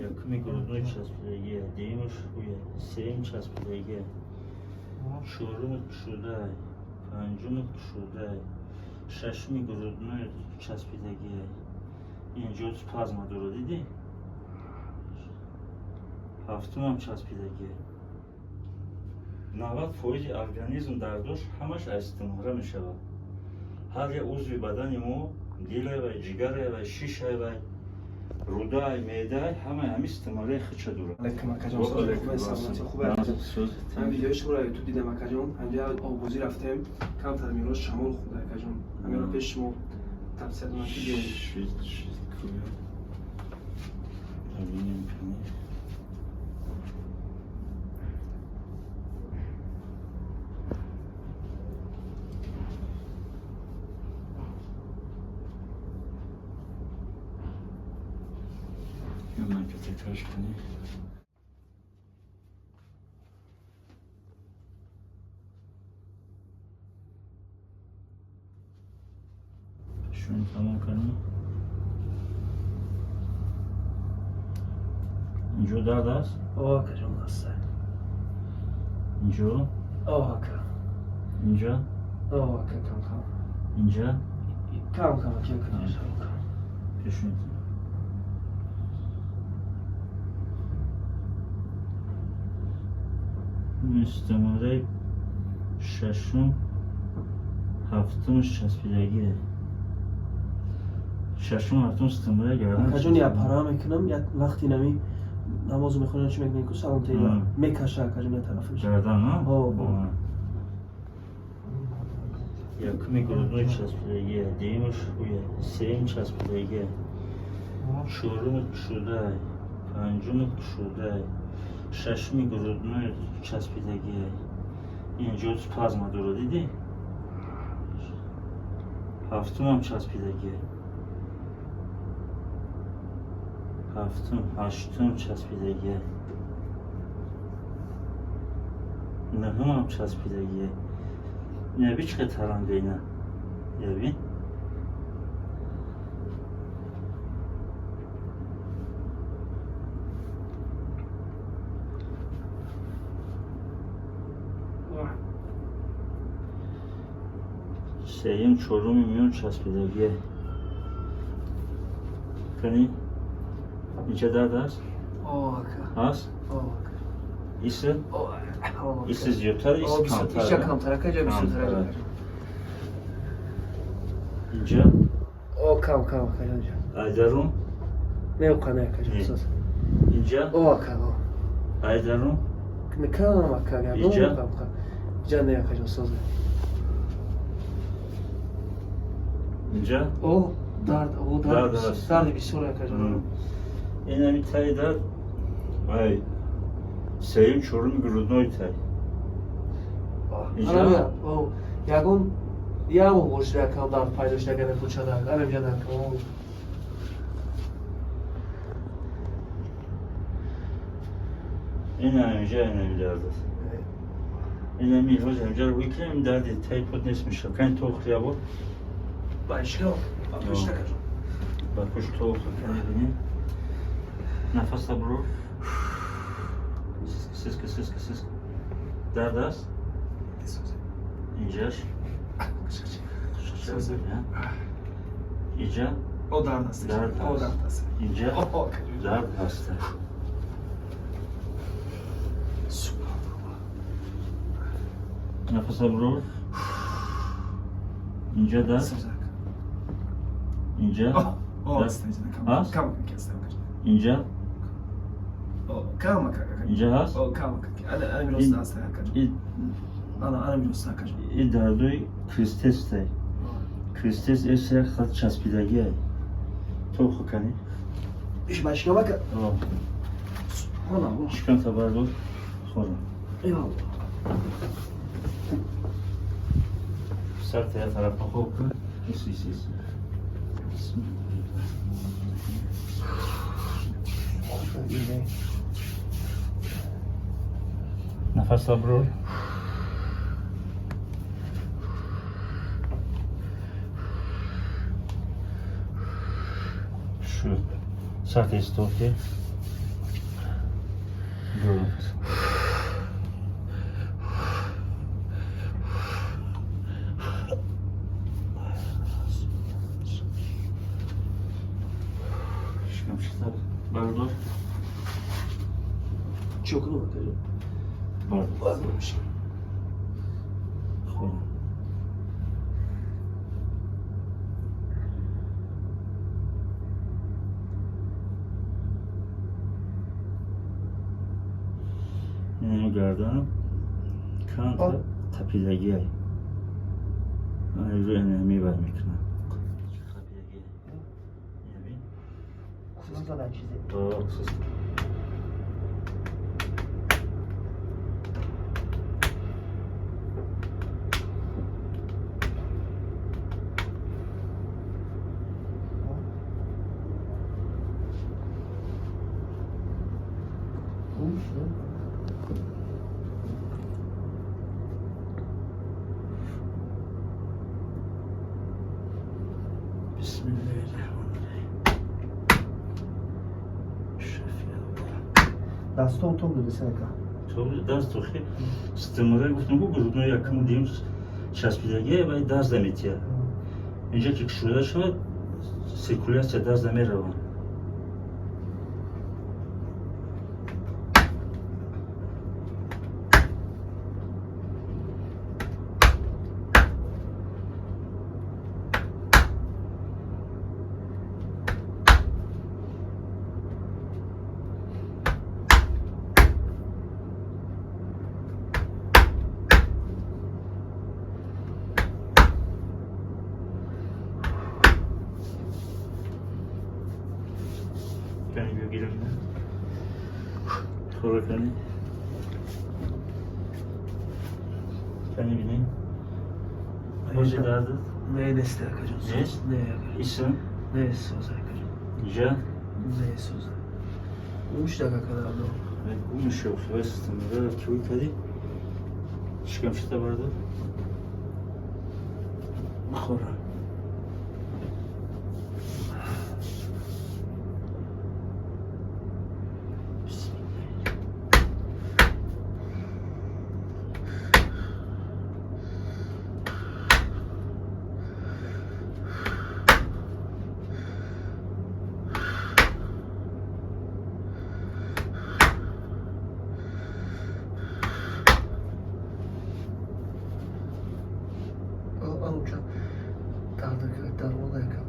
Якими грудной часпидаги, деймиш хуя, сеим часпидаги, чорум кшудай, панҷум кшудай, шашми грудной часпидаги. Инҷо спазма дора диди? Ҳафтумам часпидаги. 90% организм дардош ҳамаш истимора мешавад. ҳар як узви бадани мо, дилевай, ҷигаравай, шишавай, рудай, медай, ҳамаи ҳами истимораи хича дорад. Алейкум акаҷон, саломати хубе акаҷон. Ман видеои шуморо ютуб дидам акаҷон. Ҳамҷа обгузӣ рафтем, камтар мероз шамол хӯрда акаҷон. Ҳамеро пеши шумо тавсия додам ки биёед. شون تمام کنی اینجا درد است؟ آه акаҷон ҳаста. اینجا؟ آه ака. اینجا؟ آه ака кам. اینجا؟ Кам ака акаҷон. پیشون استماره ششم هفتمش چسبیدگیه ششم هفتم استماره گردن акаҷон я пара мекунам, як вақти нами намозу мехонам чӣ мекунем ку салом тайба мекаша акаҷон я тарафаш. گردن ها؟ یکمی گردنوی چسبیدگیه دیمش خویه سیم چسبیدگیه چهارم کشوده پنجم کشوده ششمی گردنوی چسبیدگیه اینجا پلازما داره دیدی؟ هفتم هم چسبیدگیه هفتم هشتم چسبیدگیه نهم هم چسبیدگیه نبی چه ترانگه اینا یابین سیم چهارم میون چسبیدگیه کنی اینجا درد هست؟ آه اکا هست؟ آه اکا ایسه؟ ایسه زیادتر ایسه کمتر؟ ایسه کمتر اکا بیشتر اینجا؟ آه کم اکا ایدرون؟ نه اکا نه اکا اینجا؟ آه اکا ایدرون؟ کم اکا اینجا؟ اینجا نه اکا سازه اینجا؟ او درد بسیار اکا این همی تایی درد ای سیم چورم گرودنوی تایی اینجا؟ یکون یه همون گوشت رکم درد پایداش نگه نفود شده هم اینجا نکم این همینجا این همی درد است این همی روز همینجا رو بکنیم دردی تایی پود نیست میشه کنی توخ خیاه بود بایشکم بایشکم باکوش توخ کنی بینی نفس برو سیسک درد است اینجاش اینجا او درد است اینجا درد هست نفس برو اینجا درد اینجا هست اینجا کام اینجا هست کام انا میرست هست انا میرست هست این دردوی کریستس دی کریستس ایسه خط چسبیدگیه تو خو کنی ایش باشکا بکن چکن تا بردار خورم سر تیه طرف خوب کن ایسی نفس برو شد ساعت استوکه Doğru nefes. Şkamşıklar. Bardur. Çok mu bakacağım? Bardur. Vazgeçmiş. Xo'p. Meni gardanim kanta qapidagi ana ro'yini میکنم قپیدگی ببین خصوصا زدن چیزی. خصوص بسم الله الرحمن الرحیم شفیع الله دستان تو بوده سنکا. تو دست تو خیلی استمرار گفتم که گروه yakın diyeyim çaspidagi و دست دمیتیه اینجا که شده شد سیکولیاسیا دست دمی روان کنی بیو گیرم نه خوره کنی کنی بینی Hoca derdi. Ne neste yakacağım? Ne? Ne yakacağım? İsim, Ne söz yakacağım? ja, Ne söz? 3 dakika kadar da. ve bu şey o sistemde köy kadi. Şkamşıkta vardı. Xora. Al uçak. Darmada yakam.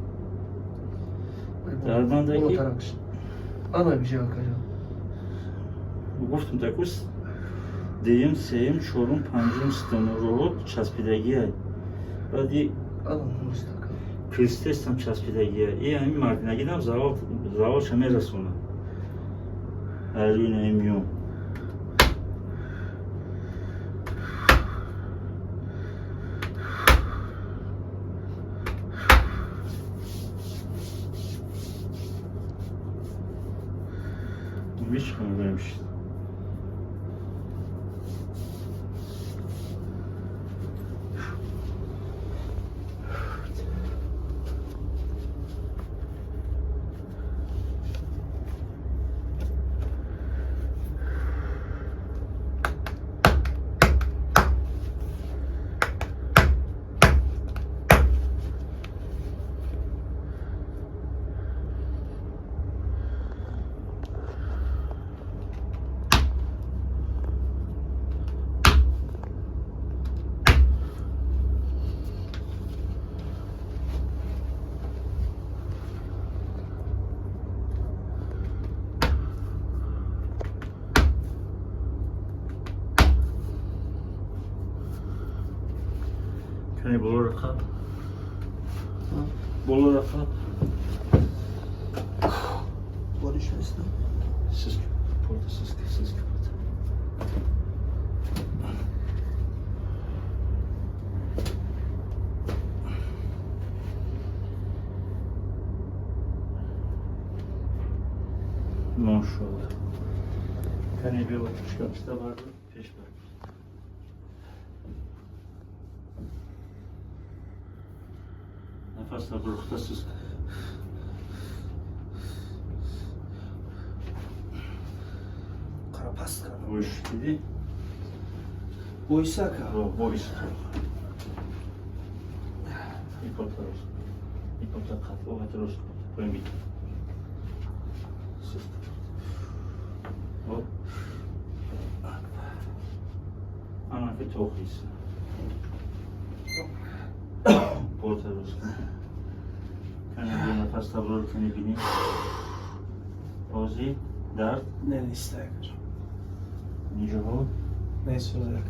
Darmandaki- Ana bir şey yakacağım. گفتم تکوس دیم سیم چورم پنجم ستم رو چسبیدگیه بعدی Ana mustaka. کریستستم چسبیدگیه ای همین مردینگی دم زوال شمه رسونه الوین میوم hiç mi vermiş? Hani bulur kal. Bulur kal. Barışmasın. Siz burada siz kapat. Maşallah. Hani bir oturuş kapısı vardı. Peş var. Nefesle bıraktasız. Karapaska. Boş dedi. Boysa ka. Boş. İpotaros. İpotak kat. O hatırlos. Koyun bir. Sırt. Hop. Ana bir tohis. Portaros. Kana bir nefes tablor kani bini. Ozi. Dert. Ne ister hocam? Nice hol. Ne soracak?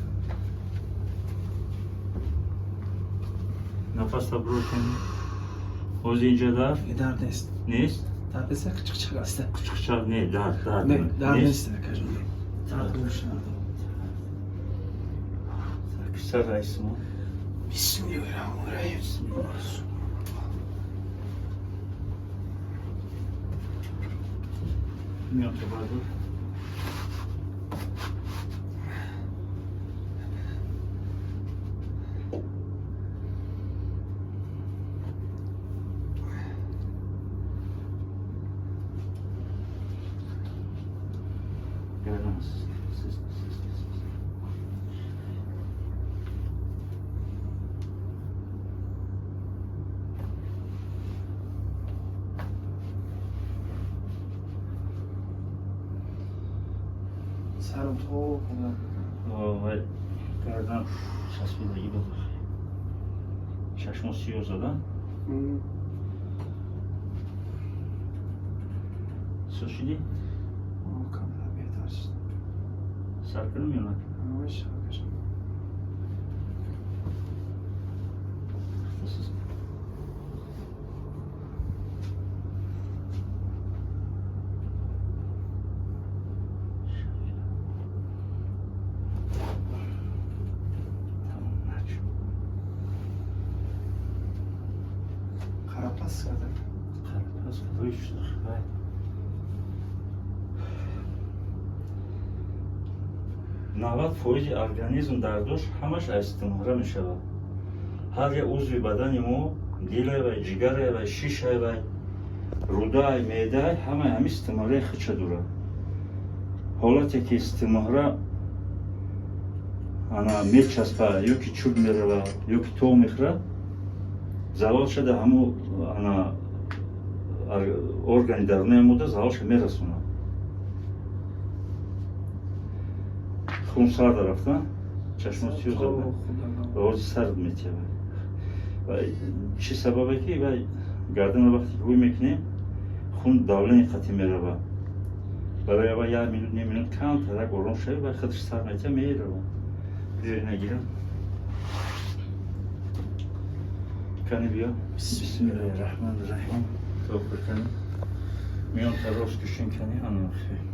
Nefes tablor kani. Ozi ince dar. Dert ne ister? Ne ist? Dert ise küçük çıkar ister. Küçük çar ne? Dar. Ne? Dert ne ister hocam? Dert oluşlar. Kısa reis mi? Bismillahirrahmanirrahim. Ne yaptı vardı? Gelmez. Siz. سرم تو کنم. وای گردن چسبیدگی بود. چشم سیاه زدن. سوشیدی؟ کاملا بهتر شد. سر کنم یا نه؟ باشه باشه. Karapas kadar. Karapas kılıçlar. Vay. نود فویز ارگانیسم در دوش همش استمرار می شود. هر یک عضو بدن ما دیل و جگر و شیش و رودای معده همه استمرار خودش داره. حالتی که استمرار انا میچسبه یکی چوب میره و یکی تو میخوره زوال شده همو انا ارگانی درونی موده زوالش میرسونه. خون سرد رفتن چشم سیاه زدن و آز سرد میتیه و چی سببه که و گردن وقتی که روی میکنیم خون داولنی قطعی میره برای و یه مینوت نیم مینوت کم ترک آرام شده و خودش سر میتیه میره بیایی نگیرم کنی بیا بسم الله الرحمن الرحیم توب بکنی میان تراش کشین کنی آنو خیلی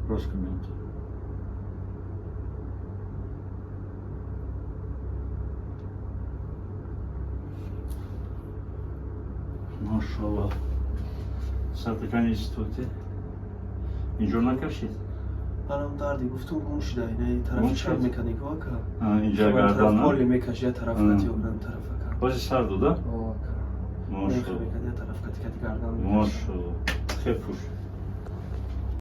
راست کنید. ماشاءالله. سرتکانی استوته. اینجا نکشید. منم دردی گفتم گم شده اینه طرف چپ مکانیک ها که. اینجا گردن. پولی میکشه طرف کتی اونم طرف که. بازی سرد بوده؟ ماشاءالله. طرف کتی گردن. ماشاءالله. خیلی خوش.